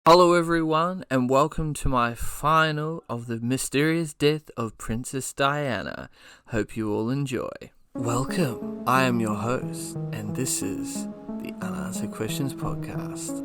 Hello everyone, and welcome to my final of the mysterious death of Princess Diana. Hope you all enjoy. Welcome, I am your host, and this is the Unanswered Questions Podcast.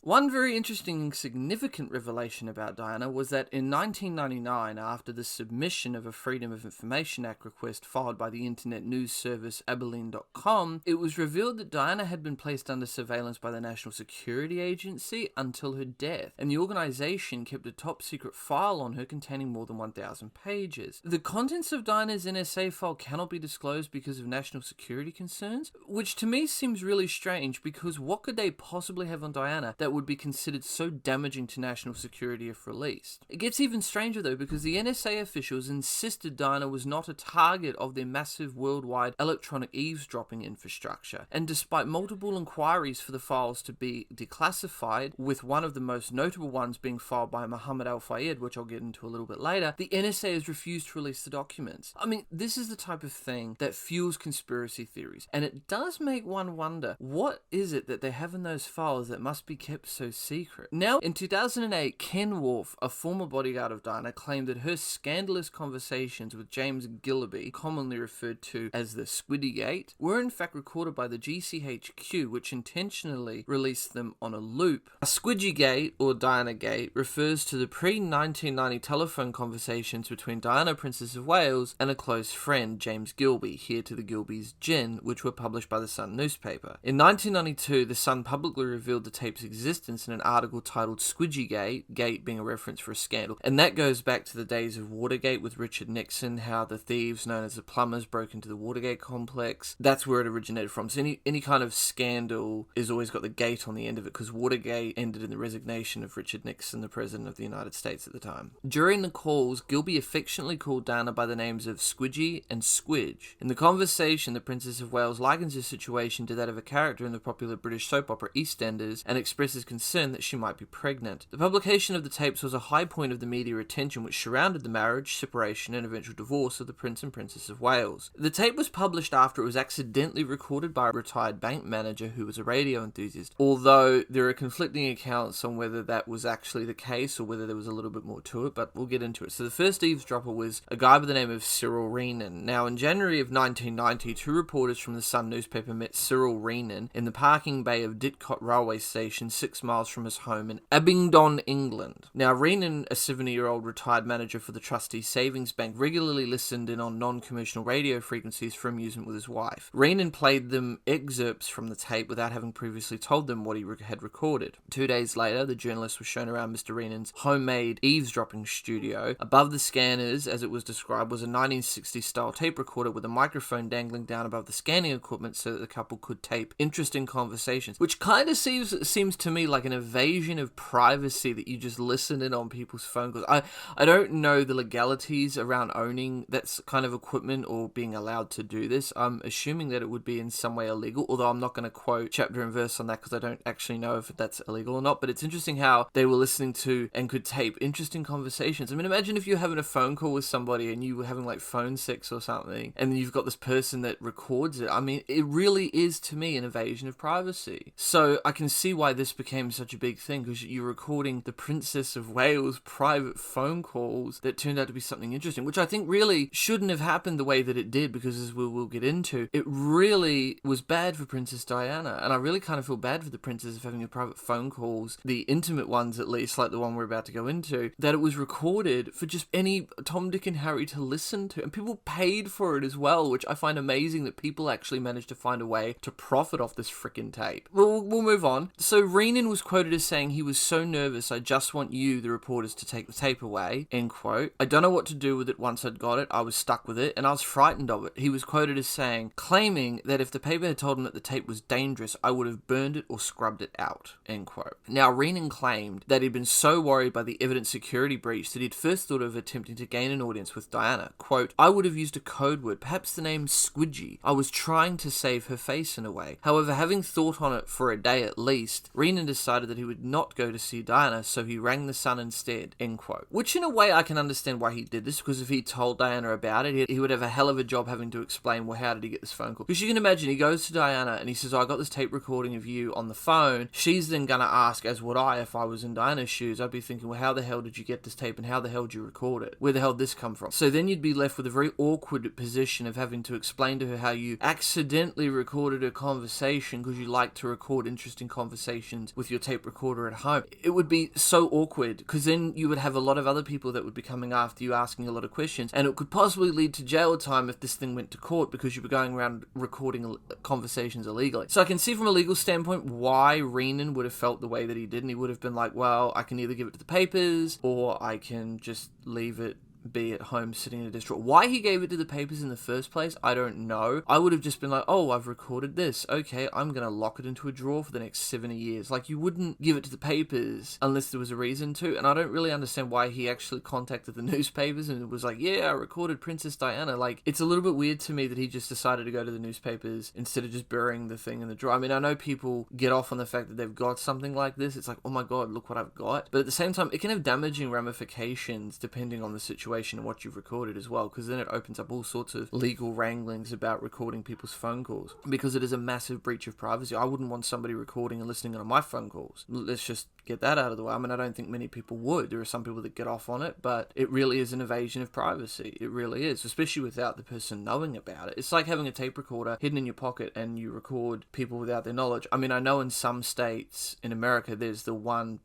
One very interesting and significant revelation about Diana was that in 1999, after the submission of a Freedom of Information Act request filed by the internet news service Abilene.com, it was revealed that Diana had been placed under surveillance by the National Security Agency until her death, and the organization kept a top-secret file on her containing more than 1,000 pages. The contents of Diana's NSA file cannot be disclosed because of national security concerns, which to me seems really strange, because what could they possibly have on Diana that would be considered so damaging to national security if released? It gets even stranger though, because the NSA officials insisted Diana was not a target of their massive worldwide electronic eavesdropping infrastructure, and despite multiple inquiries for the files to be declassified, with one of the most notable ones being filed by Mohamed Al-Fayed, which I'll get into a little bit later, the NSA has refused to release the documents. I mean, this is the type of thing that fuels conspiracy theories, and it does make one wonder, what is it that they have in those files that must be kept so secret? Now, in 2008, Ken Wolf, a former bodyguard of Diana, claimed that her scandalous conversations with James Gilliby, commonly referred to as the Squiddygate, were in fact recorded by the GCHQ, which intentionally released them on a loop. A Squiddygate, or Diana Gate, refers to the pre-1990 telephone conversations between Diana, Princess of Wales, and a close friend, James Gilby, here to the Gilbys' gin, which were published by the Sun newspaper. In 1992, the Sun publicly revealed the tape's existence in an article titled Squidgygate, gate being a reference for a scandal, and that goes back to the days of Watergate with Richard Nixon, how the thieves known as the plumbers broke into the Watergate complex. That's where it originated from. So any kind of scandal is always got the gate on the end of it, because Watergate ended in the resignation of Richard Nixon, the President of the United States at the time. During the calls, Gilby affectionately called Diana by the names of Squidgy and Squidge. In the conversation, the Princess of Wales likens her situation to that of a character in the popular British soap opera EastEnders, and expresses concern that she might be pregnant. The publication of the tapes was a high point of the media attention which surrounded the marriage, separation, and eventual divorce of the Prince and Princess of Wales. The tape was published after it was accidentally recorded by a retired bank manager who was a radio enthusiast, although there are conflicting accounts on whether that was actually the case or whether there was a little bit more to it, but we'll get into it. So the first eavesdropper was a guy by the name of Cyril Reenan. Now, in January of 1990, two reporters from the Sun newspaper met Cyril Reenan in the parking bay of Didcot railway station, 6 miles from his home in Abingdon, England. Now, Reenan, a 70-year-old retired manager for the Trustee Savings Bank, regularly listened in on non-commercial radio frequencies for amusement with his wife. Reenan played them excerpts from the tape without having previously told them what he had recorded. 2 days later, the journalist was shown around Mr. Reenan's homemade eavesdropping studio. Above the scanners, as it was described, was a 1960s-style tape recorder with a microphone dangling down above the scanning equipment so that the couple could tape interesting conversations, which kind of seems to me like an invasion of privacy, that you just listen in on people's phone calls. I don't know the legalities around owning that kind of equipment or being allowed to do this. I'm assuming that it would be in some way illegal, although I'm not going to quote chapter and verse on that because I don't actually know if that's illegal or not, but it's interesting how they were listening to and could tape interesting conversations. I mean, imagine if you're having a phone call with somebody and you were having like phone sex or something, and then you've got this person that records it. I mean, it really is to me an invasion of privacy. So I can see why this became such a big thing, because you're recording the Princess of Wales' private phone calls that turned out to be something interesting, which I think really shouldn't have happened the way that it did, because as we'll get into, it really was bad for Princess Diana, and I really kind of feel bad for the princess of having her private phone calls, the intimate ones at least, like the one we're about to go into, that it was recorded for just any Tom, Dick and Harry to listen to, and people paid for it as well, which I find amazing that people actually managed to find a way to profit off this frickin' tape. We'll move on. So Reenan was quoted as saying he was so nervous, I just want you, the reporters, to take the tape away, end quote. I don't know what to do with it once I'd got it, I was stuck with it, and I was frightened of it. He was quoted as saying, claiming that if the paper had told him that the tape was dangerous, I would have burned it or scrubbed it out, end quote. Now, Reenan claimed that he'd been so worried by the evident security breach that he'd first thought of attempting to gain an audience with Diana. Quote, I would have used a code word, perhaps the name Squidgy. I was trying to save her face in a way. However, having thought on it for a day at least, Reenan decided that he would not go to see Diana, so he rang the Sun instead, end quote. Which in a way I can understand why he did this, because if he told Diana about it, he would have a hell of a job having to explain, well, how did he get this phone call? Because you can imagine, he goes to Diana and he says, oh, I got this tape recording of you on the phone. She's then going to ask, as would I if I was in Diana's shoes, I'd be thinking, well, how the hell did you get this tape and how the hell did you record it? Where the hell did this come from? So then you'd be left with a very awkward position of having to explain to her how you accidentally recorded a conversation because you like to record interesting conversations with your tape recorder at home. It would be so awkward, because then you would have a lot of other people that would be coming after you, asking a lot of questions, and it could possibly lead to jail time if this thing went to court, because you were going around recording conversations illegally. So I can see from a legal standpoint why Renan would have felt the way that he did, and he would have been like, well, I can either give it to the papers or I can just leave it be at home sitting in a distraught. Why he gave it to the papers in the first place, I don't know. I would have just been like, oh, I've recorded this. Okay, I'm going to lock it into a drawer for the next 70 years. Like, you wouldn't give it to the papers unless there was a reason to, and I don't really understand why he actually contacted the newspapers and was like, yeah, I recorded Princess Diana. Like, it's a little bit weird to me that he just decided to go to the newspapers instead of just burying the thing in the drawer. I mean, I know people get off on the fact that they've got something like this. It's like, oh my god, look what I've got. But at the same time, it can have damaging ramifications depending on the situation and what you've recorded as well, because then it opens up all sorts of legal wranglings about recording people's phone calls, because it is a massive breach of privacy. I wouldn't want somebody recording and listening on my phone calls. Let's just get that out of the way. I mean, I don't think many people would. There are some people that get off on it, but it really is an invasion of privacy. It really is, especially without the person knowing about it. It's like having a tape recorder hidden in your pocket and you record people without their knowledge. I mean, I know in some states in America, there's the one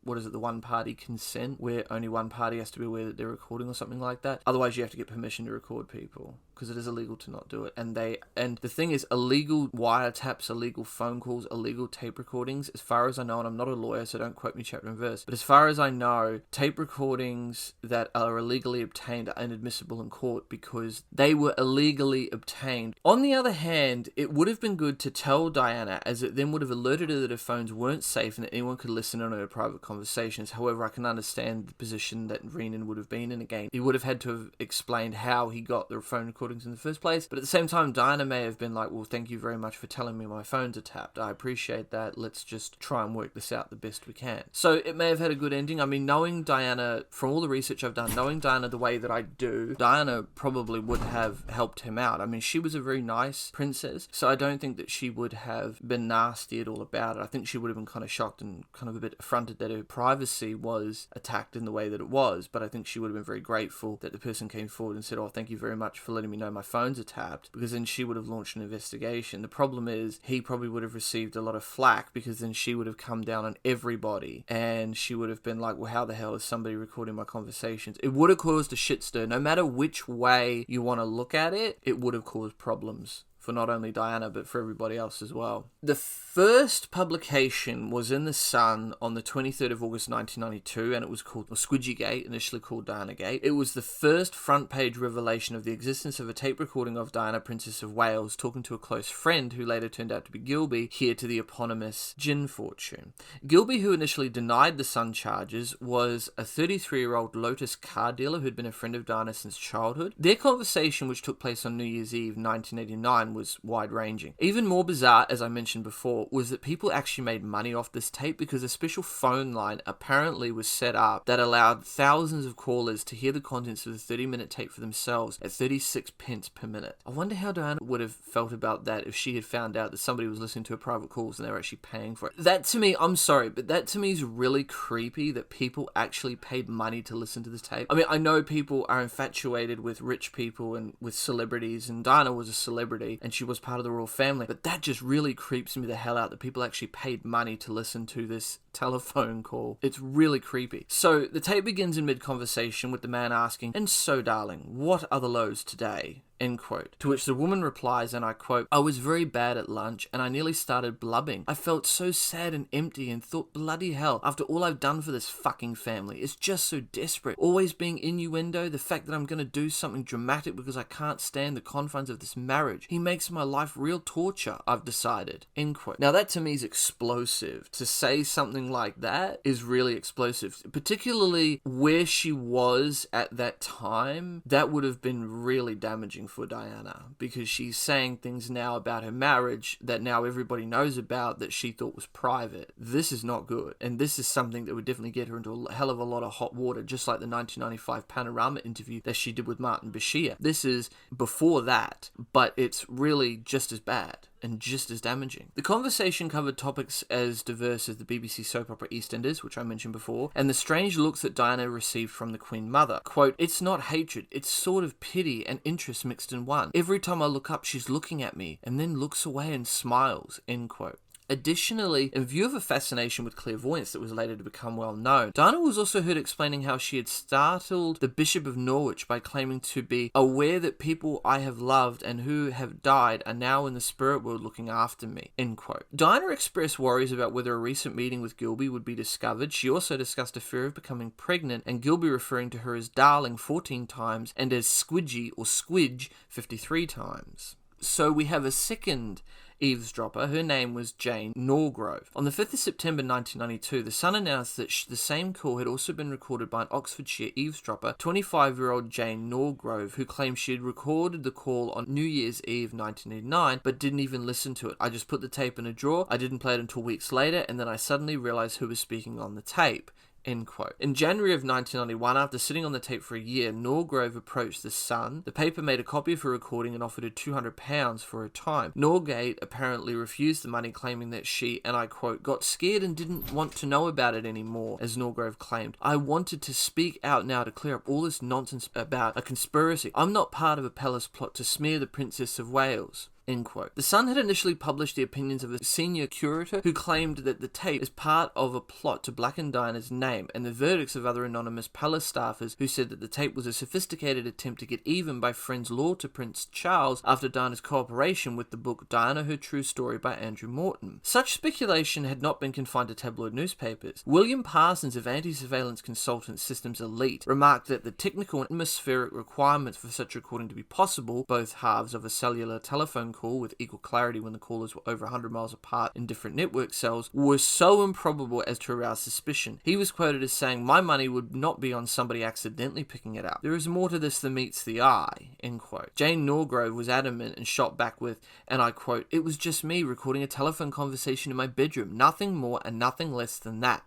party consent, where only one party has to be aware that they're recording or something like that. Otherwise, you have to get permission to record people, because it is illegal to not do it. And the thing is, illegal wiretaps, illegal phone calls, illegal tape recordings, as far as I know, and I'm not a lawyer, so don't quote me chapter and verse, but as far as I know, tape recordings that are illegally obtained are inadmissible in court because they were illegally obtained. On the other hand, it would have been good to tell Diana, as it then would have alerted her that her phones weren't safe and that anyone could listen on her private conversations. However, I can understand the position that Renan would have been in again. He would have had to have explained how he got the phone recordings in the first place, but at the same time, Diana may have been like, well, thank you very much for telling me my phones are tapped. I appreciate that. Let's just try and work this out the best we can. So it may have had a good ending. I mean, knowing Diana, from all the research I've done, knowing Diana the way that I do, Diana probably would have helped him out. I mean, she was a very nice princess, so I don't think that she would have been nasty at all about it. I think she would have been kind of shocked and kind of a bit affronted that her privacy was attacked in the way that it was, but I think she would have been very grateful that the person came forward and said, oh, thank you very much for letting me know my phones are tapped, because then she would have launched an investigation. The problem is, he probably would have received a lot of flack, because then she would have come down on everybody, and she would have been like, well, how the hell is somebody recording my conversations? It would have caused a shitstorm. No matter which way you want to look at it, it would have caused problems for not only Diana, but for everybody else as well. The first publication was in The Sun on the 23rd of August 1992, and it was called Squidgy Gate, initially called Diana Gate. It was the first front page revelation of the existence of a tape recording of Diana, Princess of Wales, talking to a close friend who later turned out to be Gilby, heir to the eponymous gin fortune. Gilby, who initially denied the Sun charges, was a 33-year-old Lotus car dealer who'd been a friend of Diana since childhood. Their conversation, which took place on New Year's Eve 1989, was wide-ranging. Even more bizarre, as I mentioned before, was that people actually made money off this tape, because a special phone line apparently was set up that allowed thousands of callers to hear the contents of the 30-minute tape for themselves at 36 pence per minute. I wonder how Diana would have felt about that if she had found out that somebody was listening to her private calls and they were actually paying for it. That to me, I'm sorry, but that to me is really creepy, that people actually paid money to listen to this tape. I mean, I know people are infatuated with rich people and with celebrities, and Diana was a celebrity and she was part of the royal family, but that just really creeps me the hell out, that people actually paid money to listen to this telephone call. It's really creepy. So the tape begins in mid-conversation with the man asking, "And so, darling, what are the lows today?" End quote. To which the woman replies, and I quote, "I was very bad at lunch and I nearly started blubbing. I felt so sad and empty and thought, bloody hell, after all I've done for this fucking family, it's just so desperate. Always being innuendo, the fact that I'm going to do something dramatic because I can't stand the confines of this marriage. He makes my life real torture, I've decided." End quote. Now that to me is explosive. To say something like that is really explosive. Particularly where she was at that time, that would have been really damaging for Diana, because she's saying things now about her marriage that now everybody knows about that she thought was private. This is not good, and this is something that would definitely get her into a hell of a lot of hot water, just like the 1995 Panorama interview that she did with Martin Bashir. This is before that, but it's really just as bad and just as damaging. The conversation covered topics as diverse as the BBC soap opera EastEnders, which I mentioned before, and the strange looks that Diana received from the Queen Mother. Quote, "It's not hatred, it's sort of pity and interest mixed in one. Every time I look up, she's looking at me, and then looks away and smiles," end quote. Additionally, in view of a fascination with clairvoyance that was later to become well known, Diana was also heard explaining how she had startled the Bishop of Norwich by claiming to be aware that people I have loved and who have died are now in the spirit world looking after me, end quote. Diana expressed worries about whether a recent meeting with Gilby would be discovered. She also discussed a fear of becoming pregnant, and Gilby referring to her as darling 14 times and as squidgy or squidge 53 times. So we have a second eavesdropper. Her name was Jane Norgrove. On the 5th of September 1992, The Sun announced that the same call had also been recorded by an Oxfordshire eavesdropper, 25-year-old Jane Norgrove, who claimed she had recorded the call on New Year's Eve 1989, but didn't even listen to it. "I just put the tape in a drawer, I didn't play it until weeks later, and then I suddenly realised who was speaking on the tape." End quote. In January of 1991, after sitting on the tape for a year, Norgrove approached The Sun. The paper made a copy of her recording and offered her £200 for her time. Norgate apparently refused the money, claiming that she, and I quote, "got scared and didn't want to know about it anymore," as Norgrove claimed. "I wanted to speak out now to clear up all this nonsense about a conspiracy. I'm not part of a palace plot to smear the Princess of Wales." End quote. The Sun had initially published the opinions of a senior curator who claimed that the tape is part of a plot to blacken Diana's name, and the verdicts of other anonymous palace staffers who said that the tape was a sophisticated attempt to get even by friends law to Prince Charles after Diana's cooperation with the book Diana, Her True Story by Andrew Morton. Such speculation had not been confined to tabloid newspapers. William Parsons of Anti-Surveillance Consultant Systems Elite remarked that the technical and atmospheric requirements for such recording to be possible, both halves of a cellular telephone call with equal clarity when the callers were over 100 miles apart in different network cells, were so improbable as to arouse suspicion. He was quoted as saying, "My money would not be on somebody accidentally picking it up. There is more to this than meets the eye," end quote. Jane Norgrove was adamant and shot back with, and I quote, "It was just me recording a telephone conversation in my bedroom, nothing more and nothing less than that,"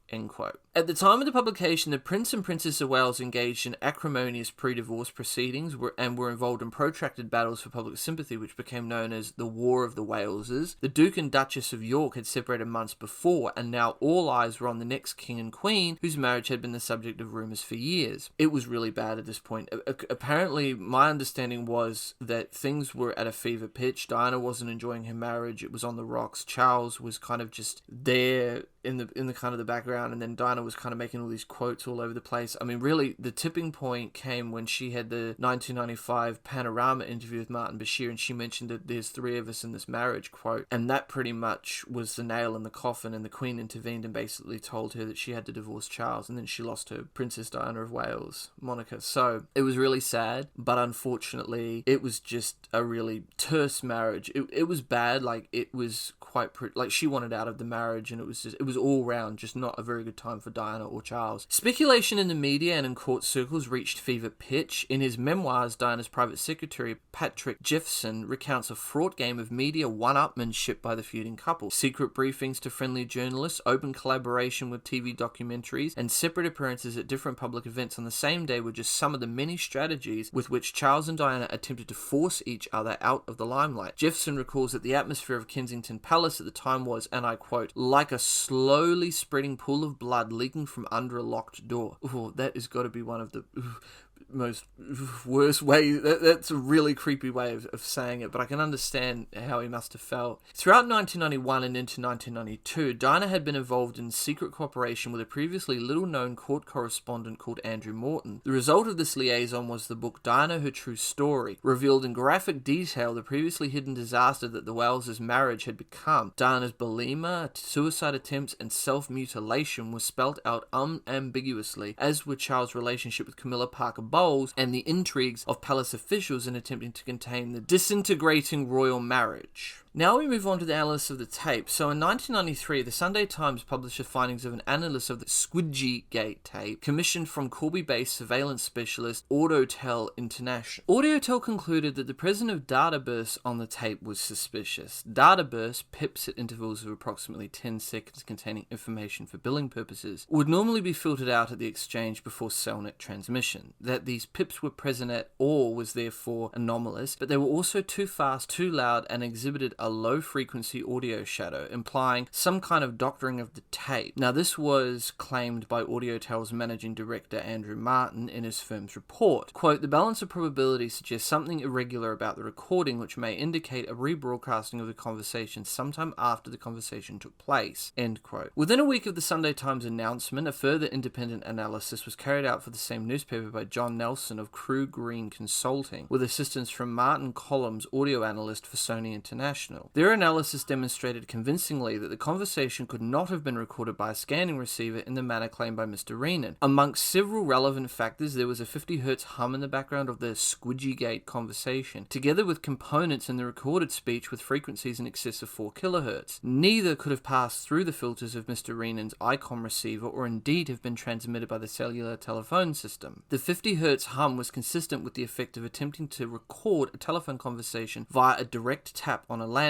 end quote. At the time of the publication, the Prince and Princess of Wales engaged in acrimonious pre-divorce proceedings and were involved in protracted battles for public sympathy, which became known as the War of the Waleses. The Duke and Duchess of York had separated months before, and now all eyes were on the next king and queen, whose marriage had been the subject of rumours for years. It was really bad at this point. Apparently, my understanding was that things were at a fever pitch. Diana wasn't enjoying her marriage. It was on the rocks. Charles was kind of just there in the kind of the background, and then Diana was kind of making all these quotes all over the place. I mean, really, the tipping point came when she had the 1995 Panorama interview with Martin Bashir, and she mentioned that there's three of us in this marriage, quote, and that pretty much was the nail in the coffin, and the Queen intervened and basically told her that she had to divorce Charles, and then she lost her Princess Diana of Wales moniker. So it was really sad, but unfortunately, it was just a really terse marriage. It was bad, like, it was quite like she wanted out of the marriage, and it was all round just not a very good time for Diana or Charles. Speculation in the media and in court circles reached fever pitch. In his memoirs, Diana's private secretary, Patrick Jeffson, recounts a fraught game of media one-upmanship by the feuding couple. Secret briefings to friendly journalists, open collaboration with TV documentaries, and separate appearances at different public events on the same day were just some of the many strategies with which Charles and Diana attempted to force each other out of the limelight. Jeffson recalls that the atmosphere of Kensington Palace at the time was, and I quote, "like a slowly spreading pool of blood leaking from under a locked door." Oh, that has got to be one of the most worst ways. That's a really creepy way of saying it, but I can understand how he must have felt. Throughout 1991 and into 1992, Diana had been involved in secret cooperation with a previously little-known court correspondent called Andrew Morton. The result of this liaison was the book Diana, Her True Story, revealed in graphic detail the previously hidden disaster that the Wales' marriage had become. Diana's bulimia, suicide attempts, and self-mutilation were spelt out unambiguously, as were Charles' relationship with Camilla Parker Bowles and the intrigues of palace officials in attempting to contain the disintegrating royal marriage. Now we move on to the analysis of the tape. So in 1993, the Sunday Times published the findings of an analyst of the Squidgygate tape, commissioned from Corby-based surveillance specialist Audotel International. Audotel concluded that the presence of data bursts on the tape was suspicious. Data bursts, pips at intervals of approximately 10 seconds containing information for billing purposes, would normally be filtered out at the exchange before cellnet transmission. That these pips were present at all was therefore anomalous, but they were also too fast, too loud, and exhibited a low-frequency audio shadow, implying some kind of doctoring of the tape. Now, this was claimed by Audiotel's managing director Andrew Martin in his firm's report. Quote, "The balance of probability suggests something irregular about the recording, which may indicate a rebroadcasting of the conversation sometime after the conversation took place." End quote. Within a week of the Sunday Times announcement, a further independent analysis was carried out for the same newspaper by John Nelson of Crew Green Consulting, with assistance from Martin Collins, audio analyst for Sony International. Their analysis demonstrated convincingly that the conversation could not have been recorded by a scanning receiver in the manner claimed by Mr. Renan. Amongst several relevant factors, there was a 50 Hz hum in the background of the Squidgygate conversation, together with components in the recorded speech with frequencies in excess of 4 kHz. Neither could have passed through the filters of Mr. Renan's ICOM receiver or indeed have been transmitted by the cellular telephone system. The 50 Hz hum was consistent with the effect of attempting to record a telephone conversation via a direct tap on a landline.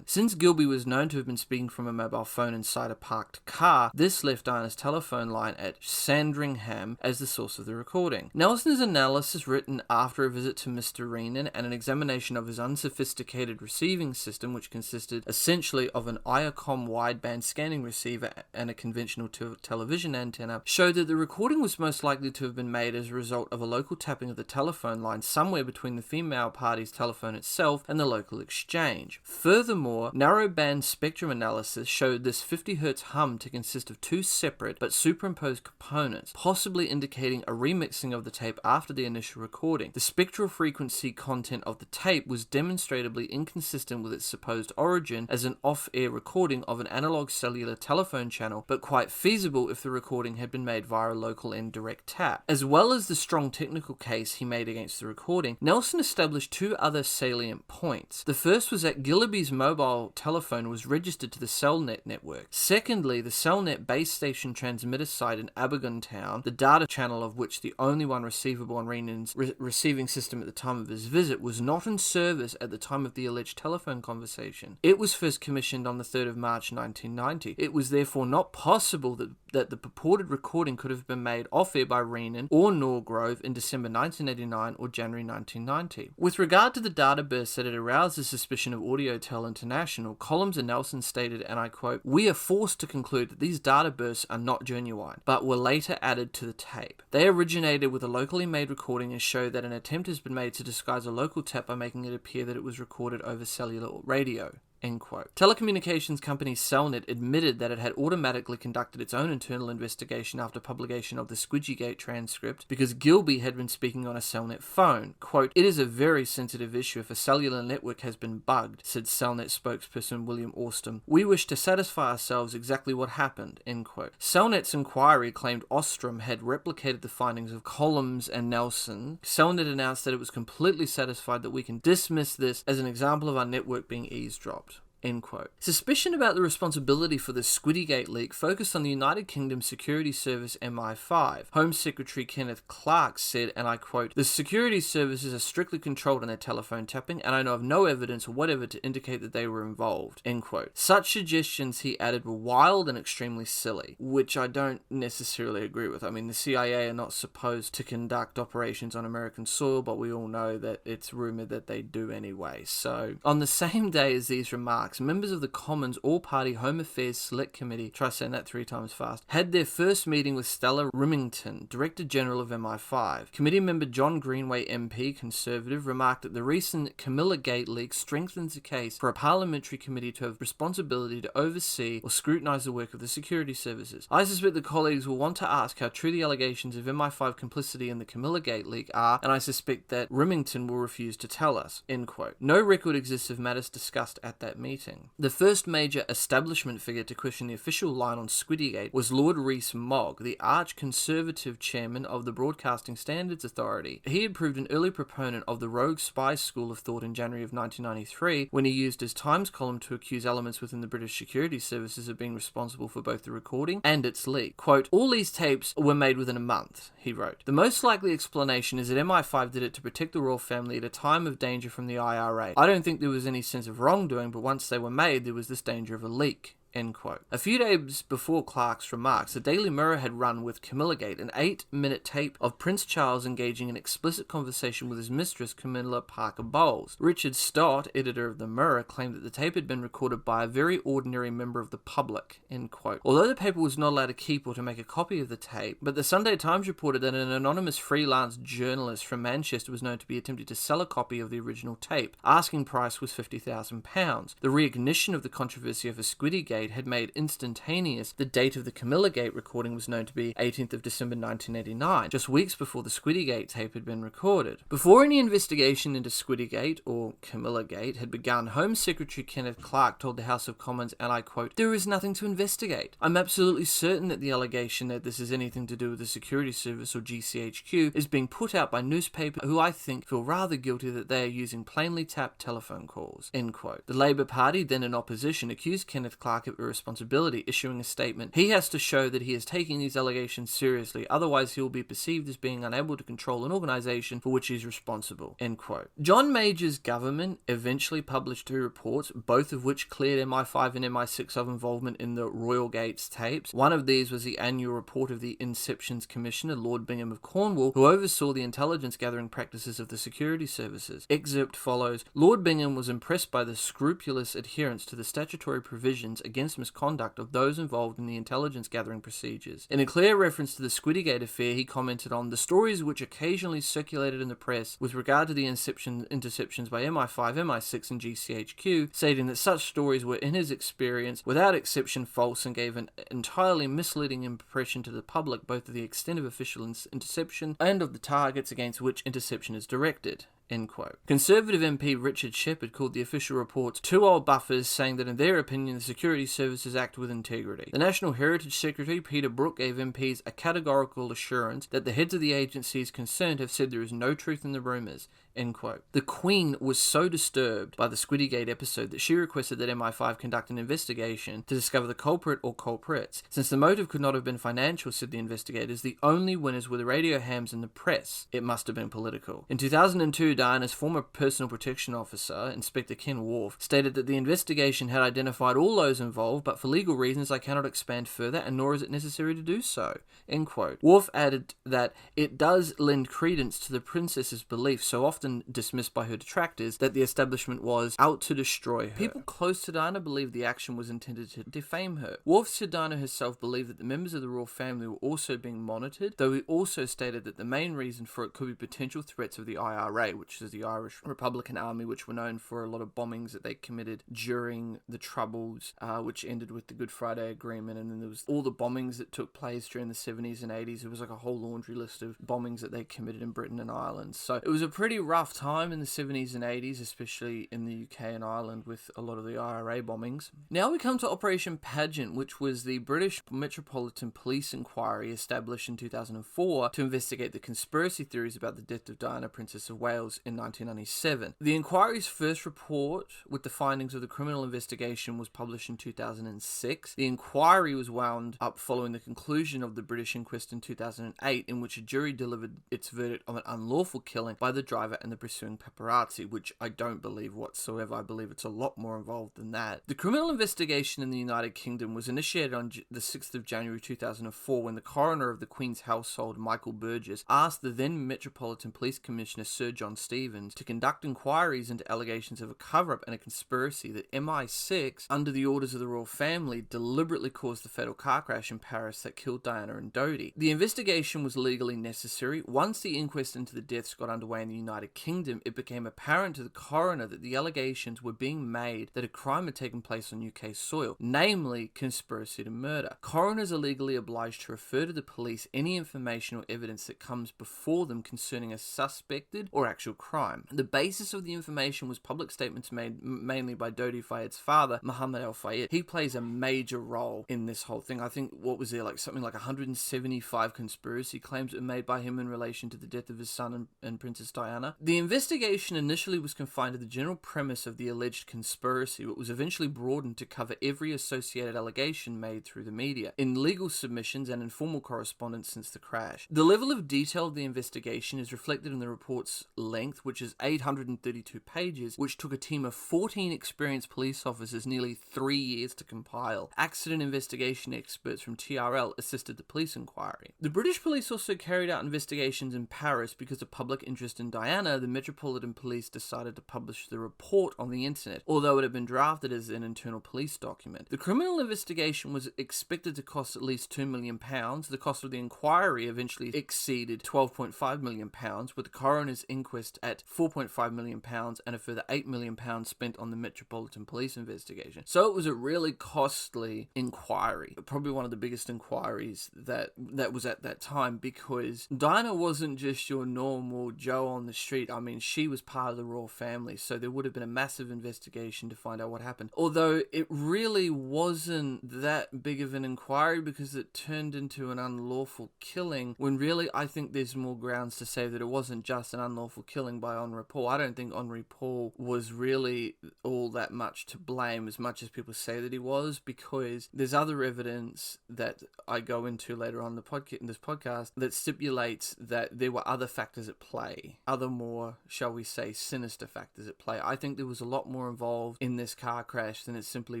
Since Gilby was known to have been speaking from a mobile phone inside a parked car, this left Diana's telephone line at Sandringham as the source of the recording. Nelson's analysis, written after a visit to Mr. Renan and an examination of his unsophisticated receiving system, which consisted essentially of an ICOM wideband scanning receiver and a conventional television antenna, showed that the recording was most likely to have been made as a result of a local tapping of the telephone line somewhere between the female party's telephone itself and the local exchange. Furthermore, narrowband spectrum analysis showed this 50 Hz hum to consist of two separate but superimposed components, possibly indicating a remixing of the tape after the initial recording. The spectral frequency content of the tape was demonstrably inconsistent with its supposed origin as an off-air recording of an analog cellular telephone channel, but quite feasible if the recording had been made via a local end direct tap. As well as the strong technical case he made against the recording, Nelson established two other salient points. The first was that Gilby's mobile telephone was registered to the Cellnet network. Secondly, the Cellnet base station transmitter site in Abergun Town, the data channel of which the only one receivable on Renan's receiving system at the time of his visit, was not in service at the time of the alleged telephone conversation. It was first commissioned on the 3rd of March 1990. It was therefore not possible that the purported recording could have been made off-air by Renan or Norgrove in December 1989 or January 1990. With regard to the data burst that had aroused the suspicion of Audiotel International, Collins and Nelson stated, and I quote, "We are forced to conclude that these data bursts are not genuine, but were later added to the tape. They originated with a locally made recording and show that an attempt has been made to disguise a local tap by making it appear that it was recorded over cellular radio." End quote. Telecommunications company Cellnet admitted that it had automatically conducted its own internal investigation after publication of the Squidgygate transcript because Gilby had been speaking on a Cellnet phone. Quote, "It is a very sensitive issue if a cellular network has been bugged," said Cellnet spokesperson William Alston. "We wish to satisfy ourselves exactly what happened." End quote. Cellnet's inquiry claimed Ostrom had replicated the findings of Collins and Nelson. Cellnet announced that it was completely satisfied that we can dismiss this as an example of our network being eavesdropped. End quote. Suspicion about the responsibility for the Squidgygate leak focused on the United Kingdom Security Service MI5. Home Secretary Kenneth Clark said, and I quote, "The security services are strictly controlled in their telephone tapping, and I know of no evidence whatever to indicate that they were involved." End quote. Such suggestions, he added, were wild and extremely silly, which I don't necessarily agree with. I mean, the CIA are not supposed to conduct operations on American soil, but we all know that it's rumored that they do anyway. So, on the same day as these remarks, members of the Commons All-Party Home Affairs Select Committee, try saying that 3 times fast, had their first meeting with Stella Rimington, Director General of MI5. Committee member John Greenway MP, Conservative, remarked that the recent Camilla Gate leak strengthens the case for a parliamentary committee to have responsibility to oversee or scrutinise the work of the security services. I suspect the colleagues will want to ask how true the allegations of MI5 complicity in the Camilla Gate leak are, and I suspect that Rimington will refuse to tell us." End quote. No record exists of matters discussed at that meeting. meeting. The first major establishment figure to question the official line on Squiddygate was Lord Rees-Mogg, the arch-conservative chairman of the Broadcasting Standards Authority. He had proved an early proponent of the rogue spy school of thought in January of 1993 when he used his Times column to accuse elements within the British security services of being responsible for both the recording and its leak. Quote, "All these tapes were made within a month," he wrote. "The most likely explanation is that MI5 did it to protect the royal family at a time of danger from the IRA. I don't think there was any sense of wrongdoing, but once they were made, there was this danger of a leak." End quote. A few days before Clarke's remarks, the Daily Mirror had run with Camillagate an 8-minute tape of Prince Charles engaging in explicit conversation with his mistress, Camilla Parker Bowles. Richard Stott, editor of the Mirror, claimed that the tape had been recorded by a very ordinary member of the public. End quote. Although the paper was not allowed to keep or to make a copy of the tape, but the Sunday Times reported that an anonymous freelance journalist from Manchester was known to be attempting to sell a copy of the original tape. Asking price was £50,000. The reignition of the controversy over Squiddygate had made instantaneous the date of the Camillagate recording was known to be 18th of December 1989, just weeks before the Squiddygate tape had been recorded. Before any investigation into Squiddygate, or Camillagate, had begun, Home Secretary Kenneth Clarke told the House of Commons, and I quote, "There is nothing to investigate. I'm absolutely certain that the allegation that this has anything to do with the Security Service or GCHQ is being put out by newspapers who I think feel rather guilty that they are using plainly tapped telephone calls." End quote. The Labour Party, then in opposition, accused Kenneth Clarke of irresponsibility, issuing a statement. "He has to show that he is taking these allegations seriously, otherwise he will be perceived as being unable to control an organisation for which he is responsible." End quote. John Major's government eventually published 2 reports, both of which cleared MI5 and MI6 of involvement in the Royal Gates tapes. One of these was the annual report of the Inceptions Commissioner, Lord Bingham of Cornwall, who oversaw the intelligence gathering practices of the security services. Excerpt follows, "Lord Bingham was impressed by the scrupulous adherence to the statutory provisions against misconduct of those involved in the intelligence gathering procedures. In a clear reference to the Squiddygate affair, he commented on the stories which occasionally circulated in the press with regard to the interceptions by MI5, MI6 and GCHQ, stating that such stories were, in his experience, without exception false and gave an entirely misleading impression to the public both of the extent of official interception and of the targets against which interception is directed." End quote. Conservative MP Richard Shepherd called the official reports 2 old buffers, saying that in their opinion the security services act with integrity. The National Heritage Secretary Peter Brook gave MPs a categorical assurance that the heads of the agencies concerned have said there is no truth in the rumours. End quote. The Queen was so disturbed by the Squiddygate episode that she requested that MI5 conduct an investigation to discover the culprit or culprits. Since the motive could not have been financial, said the investigators, the only winners were the radio hams and the press. It must have been political. In 2002, Diana's former personal protection officer, Inspector Ken Worf, stated that the investigation had identified all those involved, but for legal reasons I cannot expand further, and nor is it necessary to do so. End quote. Worf added that it does lend credence to the princess's belief, so often dismissed by her detractors, that the establishment was out to destroy her. People close to Diana believed the action was intended to defame her. Worf said Diana herself believed that the members of the royal family were also being monitored, though he also stated that the main reason for it could be potential threats of the IRA, which is the Irish Republican Army, which were known for a lot of bombings that they committed during the Troubles, which ended with the Good Friday Agreement, and then there was all the bombings that took place during the 70s and 80s. It was like a whole laundry list of bombings that they committed in Britain and Ireland. So it was a pretty rough time in the 70s and 80s, especially in the UK and Ireland with a lot of the IRA bombings. Now we come to Operation Pageant, which was the British Metropolitan Police Inquiry established in 2004 to investigate the conspiracy theories about the death of Diana, Princess of Wales, in 1997. The inquiry's first report with the findings of the criminal investigation was published in 2006. The inquiry was wound up following the conclusion of the British inquest in 2008, in which a jury delivered its verdict of an unlawful killing by the driver and the pursuing paparazzi, which I don't believe whatsoever. I believe it's a lot more involved than that. The criminal investigation in the United Kingdom was initiated on the 6th of January 2004 when the coroner of the Queen's household, Michael Burgess, asked the then Metropolitan Police Commissioner Sir John Stevens to conduct inquiries into allegations of a cover-up and a conspiracy that MI6, under the orders of the royal family, deliberately caused the fatal car crash in Paris that killed Diana and Dodi. The investigation was legally necessary. Once the inquest into the deaths got underway in the United United Kingdom, it became apparent to the coroner that the allegations were being made that a crime had taken place on UK soil, namely conspiracy to murder. Coroners are legally obliged to refer to the police any information or evidence that comes before them concerning a suspected or actual crime. The basis of the information was public statements made mainly by Dodi Fayed's father, Mohamed Al-Fayed. He plays a major role in this whole thing. I think, what was there, like something like 175 conspiracy claims were made by him in relation to the death of his son and Princess Diana. The investigation initially was confined to the general premise of the alleged conspiracy, but was eventually broadened to cover every associated allegation made through the media, in legal submissions and informal correspondence since the crash. The level of detail of the investigation is reflected in the report's length, which is 832 pages, which took a team of 14 experienced police officers nearly 3 years to compile. Accident investigation experts from TRL assisted the police inquiry. The British police also carried out investigations in Paris. Because of public interest in Diana, the Metropolitan Police decided to publish the report on the internet, although it had been drafted as an internal police document. The criminal investigation was expected to cost at least £2 million. The cost of the inquiry eventually exceeded £12.5 million, with the coroner's inquest at £4.5 million and a further £8 million spent on the Metropolitan Police investigation. So it was a really costly inquiry, probably one of the biggest inquiries that was at that time, because Diana wasn't just your normal Joe on the street. I mean, she was part of the royal family, so there would have been a massive investigation to find out what happened. Although it really wasn't that big of an inquiry, because it turned into an unlawful killing, when really I think there's more grounds to say that it wasn't just an unlawful killing by Henri Paul. I don't think Henri Paul was really all that much to blame, as much as people say that he was, because there's other evidence that I go into later on in this podcast that stipulates that there were other factors at play, other more, shall we say, sinister factors at play. I think there was a lot more involved in this car crash than it simply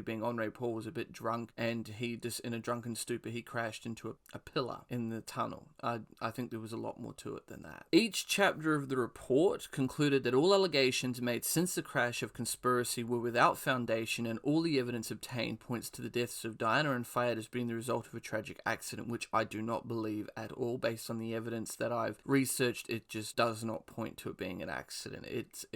being Henri Paul was a bit drunk, and he just, in a drunken stupor, he crashed into a pillar in the tunnel. I think there was a lot more to it than that. Each chapter of the report concluded that all allegations made since the crash of conspiracy were without foundation, and all the evidence obtained points to the deaths of Diana and Fayed as being the result of a tragic accident, which I do not believe at all. Based on the evidence that I've researched, it just does not point to it being an accident.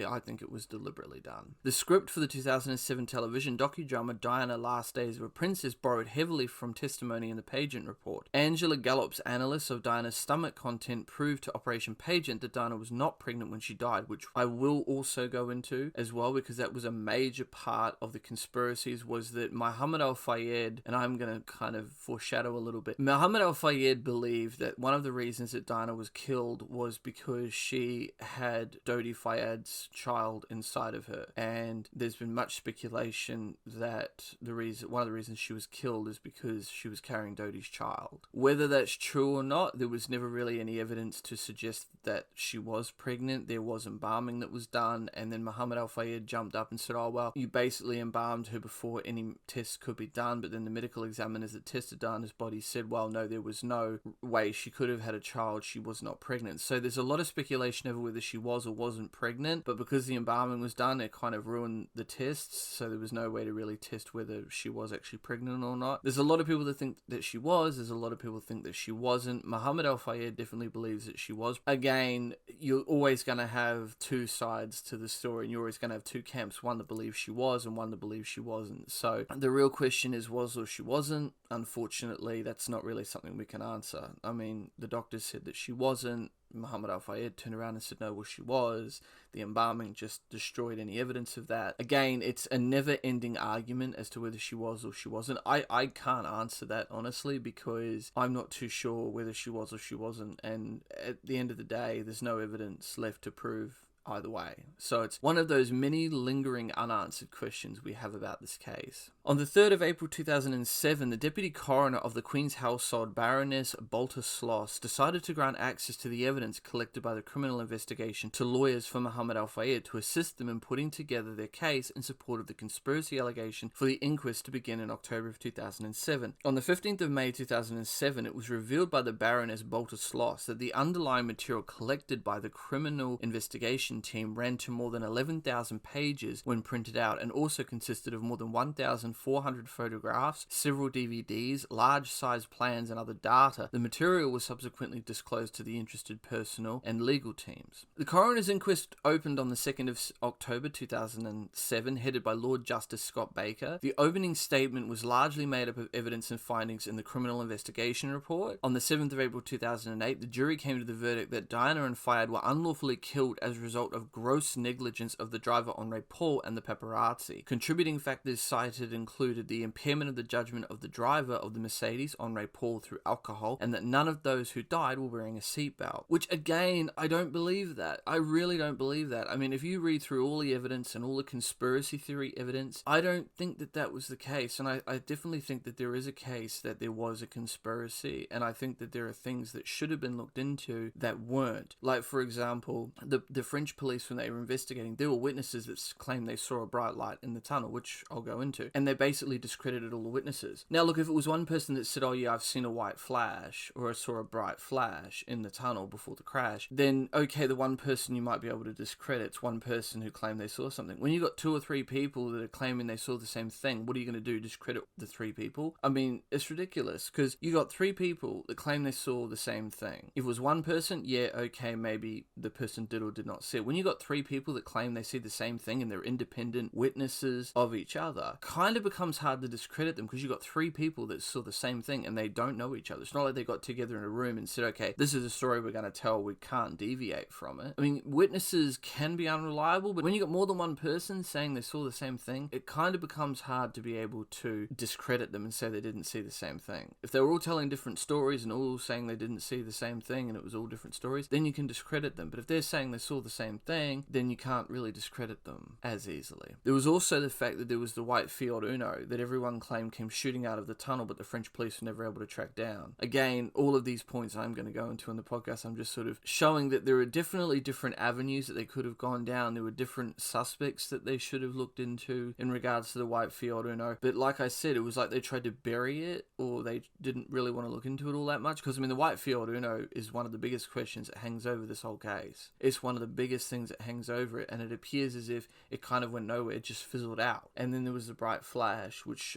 I think it was deliberately done. The script for the 2007 television docudrama Diana, Last Days of a Princess borrowed heavily from testimony in the Pageant report. Angela Gallop's analysis of Diana's stomach content proved to Operation Pageant that Diana was not pregnant when she died, which I will also go into as well, because that was a major part of the conspiracies, was that Mohamed Al-Fayed, and I'm going to kind of foreshadow a little bit, Mohamed Al-Fayed believed that one of the reasons that Diana was killed was because she had Dodi Fayed's child inside of her, and there's been much speculation that one of the reasons she was killed is because she was carrying Dodi's child. Whether that's true or not, there was never really any evidence to suggest that she was pregnant. There was embalming that was done, and then Mohamed Al-Fayed jumped up and said, oh well, you basically embalmed her before any tests could be done, but then the medical examiners that tested Diana's body said, well no, there was no way she could have had a child, she was not pregnant. So there's a lot of speculation over whether she was or wasn't pregnant, but because the embalming was done, it kind of ruined the tests, so there was no way to really test whether she was actually pregnant or not. There's a lot of people that think that she was, there's a lot of people that think that she wasn't. Mohamed Al-Fayed definitely believes that she was. Again, you're always going to have two sides to the story, and you're always going to have two camps, one that believes she was and one that believes she wasn't. So the real question is, was or she wasn't? Unfortunately, that's not really something we can answer. I mean, the doctors said that she wasn't. Mohamed Al-Fayed turned around and said no, well she was. The embalming just destroyed any evidence of that. Again, it's a never-ending argument as to whether she was or she wasn't. I can't answer that honestly, because I'm not too sure whether she was or she wasn't, and at the end of the day there's no evidence left to prove either way. So it's one of those many lingering unanswered questions we have about this case. On the 3rd of April 2007, the Deputy Coroner of the Queen's Household, Baroness Balter-Sloss, decided to grant access to the evidence collected by the criminal investigation to lawyers for Mohamed Al-Fayed to assist them in putting together their case in support of the conspiracy allegation for the inquest to begin in October of 2007. On the 15th of May 2007, it was revealed by the Baroness Balter-Sloss that the underlying material collected by the criminal investigation investigation team ran to more than 11,000 pages when printed out, and also consisted of more than 1,400 photographs, several DVDs, large-sized plans, and other data. The material was subsequently disclosed to the interested personnel and legal teams. The coroner's inquest opened on the 2nd of October 2007, headed by Lord Justice Scott Baker. The opening statement was largely made up of evidence and findings in the criminal investigation report. On the 7th of April 2008, the jury came to the verdict that Diana and Fayed were unlawfully killed as a result of gross negligence of the driver Henri Paul and the paparazzi. Contributing factors cited included the impairment of the judgment of the driver of the Mercedes, Henri Paul, through alcohol, and that none of those who died were wearing a seatbelt. Which, again, I don't believe that. I really don't believe that. I mean, if you read through all the evidence and all the conspiracy theory evidence, I don't think that that was the case. And I definitely think that there is a case that there was a conspiracy. And I think that there are things that should have been looked into that weren't. Like, for example, the French police, when they were investigating, there were witnesses that claimed they saw a bright light in the tunnel, which I'll go into. And they basically discredited all the witnesses. Now, look, if it was one person that said, oh yeah, I've seen a white flash, or I saw a bright flash in the tunnel before the crash, then okay, the one person you might be able to discredit is one person who claimed they saw something. When you got 2 or 3 people that are claiming they saw the same thing, what are you going to do? Discredit the 3 people? I mean, it's ridiculous, because you got 3 people that claim they saw the same thing. If it was one person, yeah, okay, maybe the person did or did not see it. When you got 3 people that claim they see the same thing and they're independent witnesses of each other, kind of becomes hard to discredit them, because you got 3 people that saw the same thing and they don't know each other. It's not like they got together in a room and said, okay, this is a story we're going to tell, we can't deviate from it. I mean, witnesses can be unreliable, but when you got more than one person saying they saw the same thing, it kind of becomes hard to be able to discredit them and say they didn't see the same thing. If they were all telling different stories and all saying they didn't see the same thing and it was all different stories, then you can discredit them. But if they're saying they saw the same thing, then you can't really discredit them as easily. There was also the fact that there was the white Fiat Uno that everyone claimed came shooting out of the tunnel, but the French police were never able to track down. Again, all of these points I'm going to go into in the podcast, I'm just sort of showing that there are definitely different avenues that they could have gone down. There were different suspects that they should have looked into in regards to the white Fiat Uno. But like I said, it was like they tried to bury it, or they didn't really want to look into it all that much. Because, I mean, the white Fiat Uno is one of the biggest questions that hangs over this whole case. It's one of the biggest things that hangs over it, and it appears as if it kind of went nowhere, it just fizzled out. And then there was the bright flash, which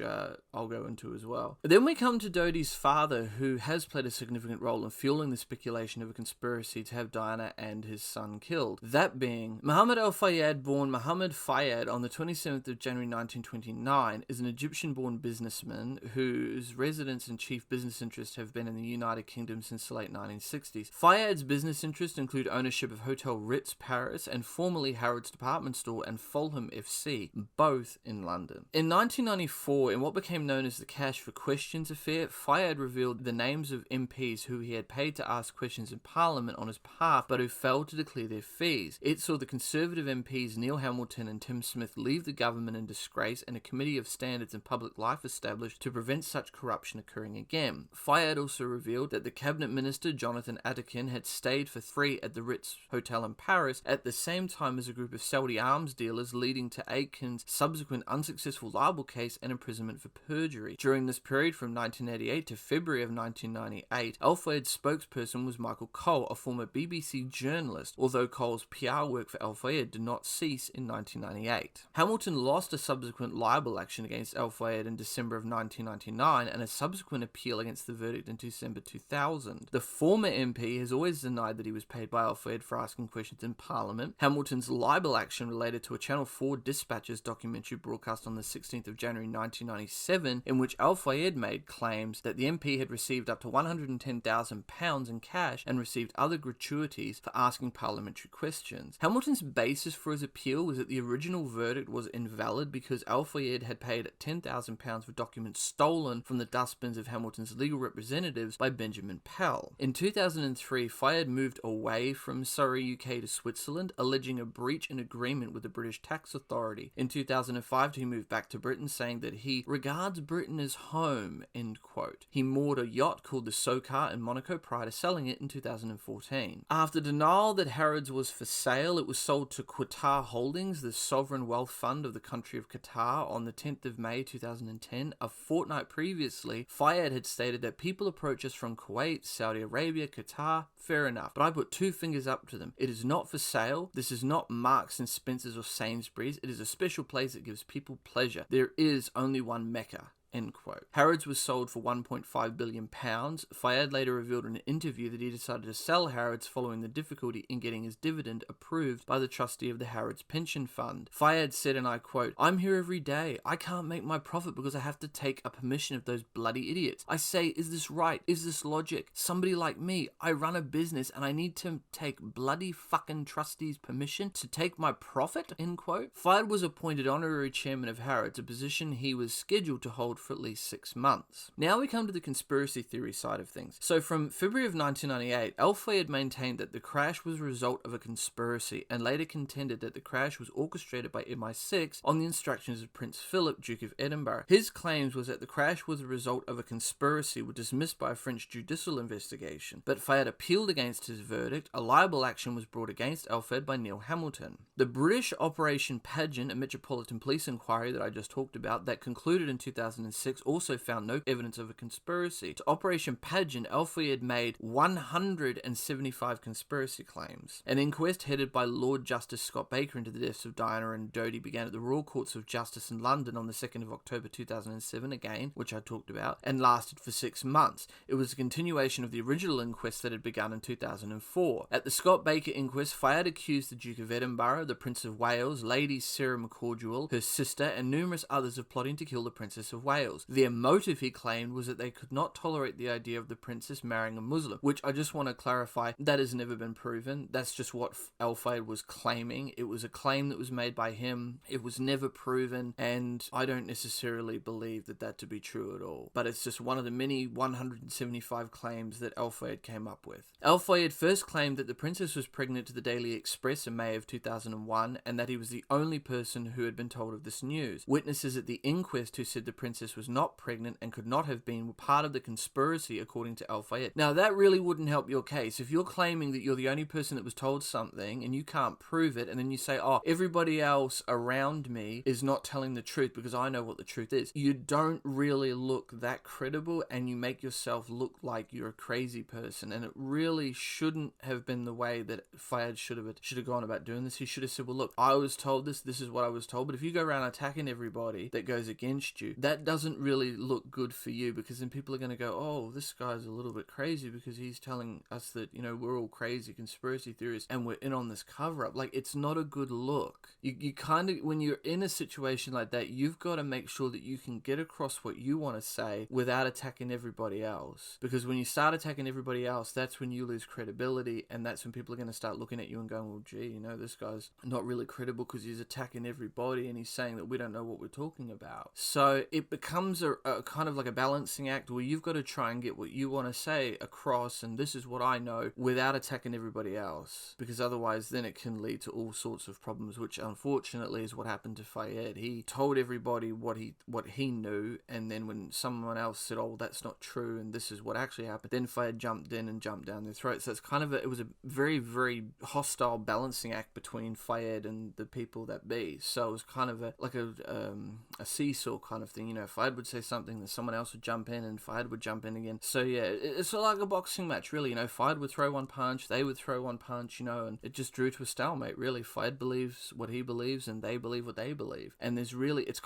I'll go into as well. Then we come to Dodi's father, who has played a significant role in fueling the speculation of a conspiracy to have Diana and his son killed. That being Mohamed Al-Fayed, born Mohamed Fayed on the 27th of January 1929, is an Egyptian-born businessman whose residence and chief business interests have been in the United Kingdom since the late 1960s. Fayed's business interests include ownership of Hôtel Ritz Paris and formerly Harrods Department Store and Fulham FC, both in London. In 1994, in what became known as the Cash for Questions affair, Fayed revealed the names of MPs who he had paid to ask questions in Parliament on his behalf, but who failed to declare their fees. It saw the Conservative MPs Neil Hamilton and Tim Smith leave the government in disgrace, and a committee of standards and public life established to prevent such corruption occurring again. Fayed also revealed that the cabinet minister Jonathan Atkin had stayed for free at the Ritz Hotel in Paris at the same time as a group of Saudi arms dealers, leading to Atkin's subsequent unsuccessful libel case and imprisonment for perjury. During this period from 1988 to February of 1998, Al-Fayed's spokesperson was Michael Cole, a former BBC journalist, although Cole's PR work for Al-Fayed did not cease in 1998. Hamilton lost a subsequent libel action against Al-Fayed in December of 1999 and a subsequent appeal against the verdict in December 2000. The former MP has always denied that he was paid by Al-Fayed for asking questions in Parliament. Hamilton's libel action related to a Channel 4 Dispatches documentary broadcast on the 16th of January 1997, in which Al-Fayed made claims that the MP had received up to £110,000 in cash and received other gratuities for asking parliamentary questions. Hamilton's basis for his appeal was that the original verdict was invalid because Al-Fayed had paid £10,000 for documents stolen from the dustbins of Hamilton's legal representatives by Benjamin Pell. In 2003, Fayed moved away from Surrey, UK to Switzerland, alleging a breach in agreement with the British tax authority. In 2005, he moved back to Britain, saying that he regards Britain as home, end quote. He moored a yacht called the Sokar in Monaco prior to selling it in 2014. After denial that Harrods was for sale, it was sold to Qatar Holdings, the sovereign wealth fund of the country of Qatar, on the 10th of May 2010. A fortnight previously, Fayed had stated that people approach us from Kuwait, Saudi Arabia, Qatar, fair enough, but I put 2 fingers up to them. It is not for sale. This is not Marks and Spencer's or Sainsbury's. It is a special place that gives people pleasure. There is only one Mecca." End quote. Harrods was sold for £1.5 billion. Fayed later revealed in an interview that he decided to sell Harrods following the difficulty in getting his dividend approved by the trustee of the Harrods Pension Fund. Fayed said, and I quote, "I'm here every day. I can't make my profit because I have to take a permission of those bloody idiots. I say, is this right? Is this logic? Somebody like me, I run a business and I need to take bloody fucking trustees' permission to take my profit?" End quote. Fayed was appointed honorary chairman of Harrods, a position he was scheduled to hold for at least 6 months. Now we come to the conspiracy theory side of things. So from February of 1998, Al-Fayed maintained that the crash was a result of a conspiracy and later contended that the crash was orchestrated by MI6 on the instructions of Prince Philip, Duke of Edinburgh. His claims was that the crash was a result of a conspiracy were dismissed by a French judicial investigation, but Fayed appealed against his verdict. A libel action was brought against Al-Fayed by Neil Hamilton. The British Operation Pageant, a Metropolitan Police inquiry that I just talked about, that concluded in 2006, also found no evidence of a conspiracy. To Operation Pageant, Al-Fayed made 175 conspiracy claims. An inquest headed by Lord Justice Scott Baker into the deaths of Diana and Dodi began at the Royal Courts of Justice in London on the 2nd of October 2007, again, which I talked about, and lasted for 6 months. It was a continuation of the original inquest that had begun in 2004. At the Scott Baker inquest, Fayed accused the Duke of Edinburgh, the Prince of Wales, Lady Sarah McCordual, her sister, and numerous others of plotting to kill the Princess of Wales. Their motive, he claimed, was that they could not tolerate the idea of the princess marrying a Muslim, which I just want to clarify, that has never been proven. That's just what Al-Fayed was claiming. It was a claim that was made by him. It was never proven, and I don't necessarily believe that to be true at all. But it's just one of the many 175 claims that Al-Fayed came up with. Al-Fayed first claimed that the princess was pregnant to the Daily Express in May of 2001, and that he was the only person who had been told of this news. Witnesses at the inquest who said the princess was not pregnant and could not have been were part of the conspiracy, according to Al-Fayed. Now, that really wouldn't help your case. If you're claiming that you're the only person that was told something and you can't prove it, and then you say, "Oh, everybody else around me is not telling the truth because I know what the truth is," you don't really look that credible, and you make yourself look like you're a crazy person. And it really shouldn't have been the way that Fayed should have gone about doing this. He should have said, "Well, look, I was told this is what I was told, but if you go around attacking everybody that goes against you, that doesn't really look good for you, because then people are going to go, oh, this guy's a little bit crazy because he's telling us that, we're all crazy conspiracy theorists and we're in on this cover-up." Like, it's not a good look. You kind of, when you're in a situation like that, you've got to make sure that you can get across what you want to say without attacking everybody else. Because when you start attacking everybody else, that's when you lose credibility, and that's when people are going to start looking at you and going, well, gee, this guy's not really credible because he's attacking everybody and he's saying that we don't know what we're talking about. So it becomes a kind of like a balancing act where you've got to try and get what you want to say across, and this is what I know, without attacking everybody else, because otherwise then it can lead to all sorts of problems, which unfortunately is what happened to Fayed. He told everybody what he knew, and then when someone else said, oh, well, that's not true and this is what actually happened, then Fayed jumped in and jumped down their throat. So it's kind of it was a very, very hostile balancing act between Fayed and the people that be. So it was kind of a seesaw kind of thing. Fayed would say something, then someone else would jump in, and Fayed would jump in again. So yeah, it's like a boxing match, really. Fayed would throw one punch, they would throw one punch, and it just drew to a stalemate, really. Fayed believes what he believes, and they believe what they believe. And there's really, it's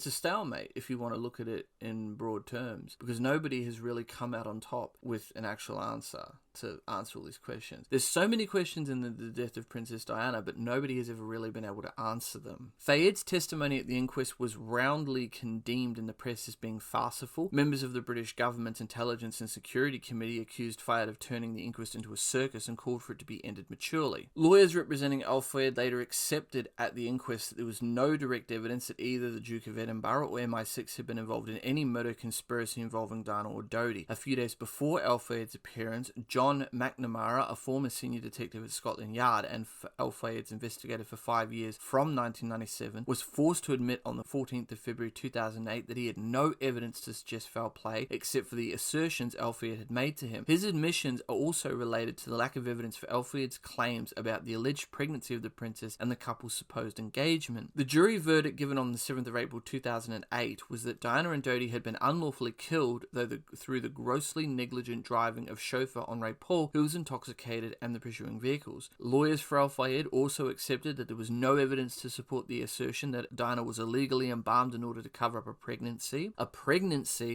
a stalemate if you want to look at it in broad terms, because nobody has really come out on top with an actual answer to answer all these questions. There's so many questions in the death of Princess Diana, but nobody has ever really been able to answer them. Fayed's testimony at the inquest was roundly condemned in the press as being farcical. Members of the British government's Intelligence and Security Committee accused Fayed of turning the inquest into a circus and called for it to be ended maturely. Lawyers representing Al-Fayed later accepted at the inquest that there was no direct evidence that either the Duke of Edinburgh or MI6 had been involved in any murder conspiracy involving Diana or Dodi. A few days before Al-Fayed's appearance, John McNamara, a former senior detective at Scotland Yard and Al-Fayed's investigator for 5 years from 1997, was forced to admit on the 14th of February 2008 that he he had no evidence to suggest foul play except for the assertions Al-Fayed had made to him. His admissions are also related to the lack of evidence for Al-Fayed's claims about the alleged pregnancy of the princess and the couple's supposed engagement. The jury verdict given on the 7th of April 2008 was that Diana and Dodi had been unlawfully killed through the grossly negligent driving of chauffeur Henri Paul, who was intoxicated, and the pursuing vehicles. Lawyers for Al-Fayed also accepted that there was no evidence to support the assertion that Diana was illegally embalmed in order to cover up a pregnancy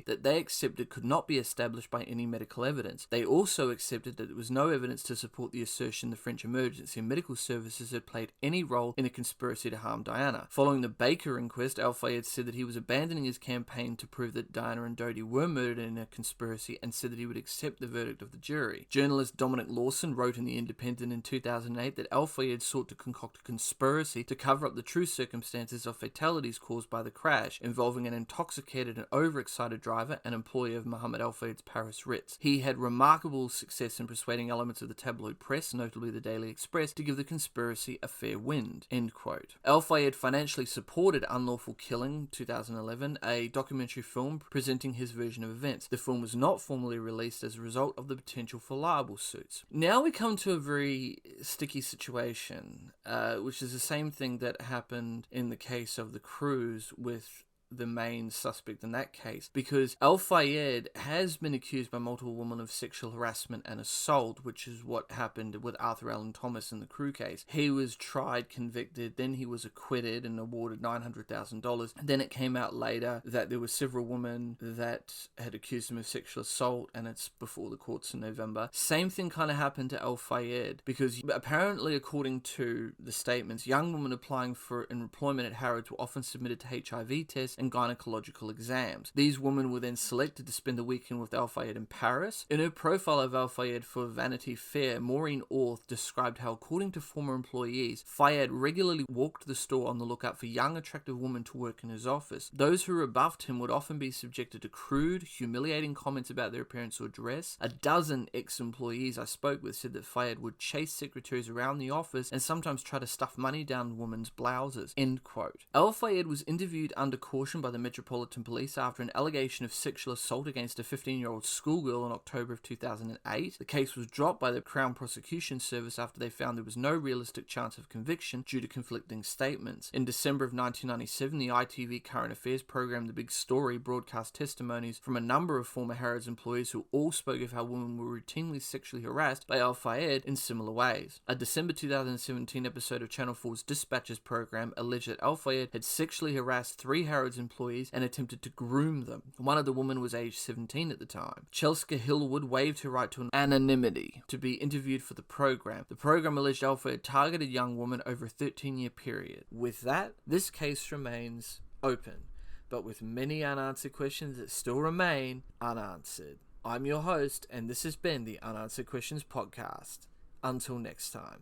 that they accepted could not be established by any medical evidence. They also accepted that there was no evidence to support the assertion the French emergency and medical services had played any role in a conspiracy to harm Diana. Following the Baker inquest, Al-Fayed said that he was abandoning his campaign to prove that Diana and Dodi were murdered in a conspiracy and said that he would accept the verdict of the jury. Journalist Dominic Lawson wrote in The Independent in 2008 that Al-Fayed sought to concoct a conspiracy to cover up the true circumstances of fatalities caused by the crash, involving an intoxicated and overexcited driver and employee of Mohamed Al-Fayed's Paris Ritz. He had remarkable success in persuading elements of the tabloid press, notably the Daily Express, to give the conspiracy a fair wind. End quote. Al-Fayed financially supported Unlawful Killing 2011, a documentary film presenting his version of events. The film was not formally released as a result of the potential for libel suits. Now we come to a very sticky situation, which is the same thing that happened in the case of the cruise with the main suspect in that case, because Al-Fayed has been accused by multiple women of sexual harassment and assault, which is what happened with Arthur Allen Thomas in the crew case. He was tried, convicted, then he was acquitted and awarded $900,000. Then it came out later that there were several women that had accused him of sexual assault, and it's before the courts in November. Same thing kind of happened to Al-Fayed, because apparently, according to the statements, young women applying for employment at Harrods were often submitted to HIV tests and gynecological exams. These women were then selected to spend the weekend with Al-Fayed in Paris. In her profile of Al-Fayed for Vanity Fair, Maureen Orth described how, according to former employees, Fayed regularly walked the store on the lookout for young, attractive women to work in his office. Those who rebuffed him would often be subjected to crude, humiliating comments about their appearance or dress. A dozen ex-employees I spoke with said that Fayed would chase secretaries around the office and sometimes try to stuff money down women's blouses. End quote. Al-Fayed was interviewed under caution by the Metropolitan Police after an allegation of sexual assault against a 15-year-old schoolgirl in October of 2008. The case was dropped by the Crown Prosecution Service after they found there was no realistic chance of conviction due to conflicting statements. In December of 1997, the ITV Current Affairs program The Big Story broadcast testimonies from a number of former Harrods employees who all spoke of how women were routinely sexually harassed by Al-Fayed in similar ways. A December 2017 episode of Channel 4's Dispatches program alleged that Al-Fayed had sexually harassed 3 Harrods employees and attempted to groom them. One of the women was aged 17 at the time. Chelska Hillwood waived her right to anonymity to be interviewed for the program. The program alleged Al-Fayed targeted young women over a 13-year period. With that, this case remains open, but with many unanswered questions that still remain unanswered. I'm your host, and this has been the Unanswered Questions Podcast. Until next time.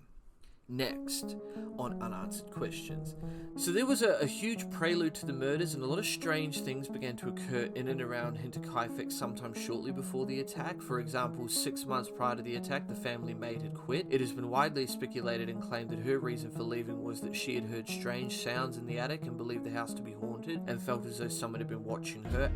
Next on Unanswered Questions. So there was a huge prelude to the murders, and a lot of strange things began to occur in and around Hinterkaifeck sometime shortly before the attack. For example, 6 months prior to the attack, the family maid had quit. It has been widely speculated and claimed that her reason for leaving was that she had heard strange sounds in the attic and believed the house to be haunted and felt as though someone had been watching her.